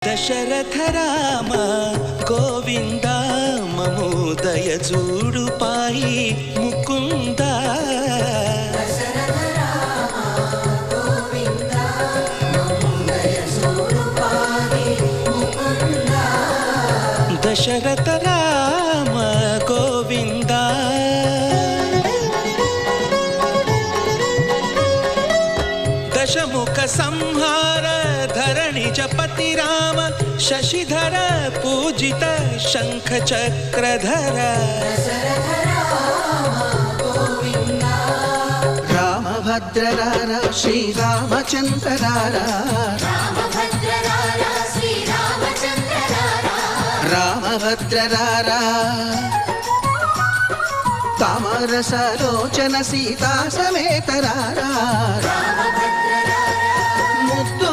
దశరథ రామ గోవింద మము దయచూడు పాయి ముకుంద దశరథ రామ గోవింద దశముఖ సంహార ధరణి జపతి రామ శశిధర పూజిత శంఖ చక్రధర రామభద్రరార శ్రీరామచంద్రరార రామభద్రరార తామరసలోచన సీతా సమేతరార ముద్దు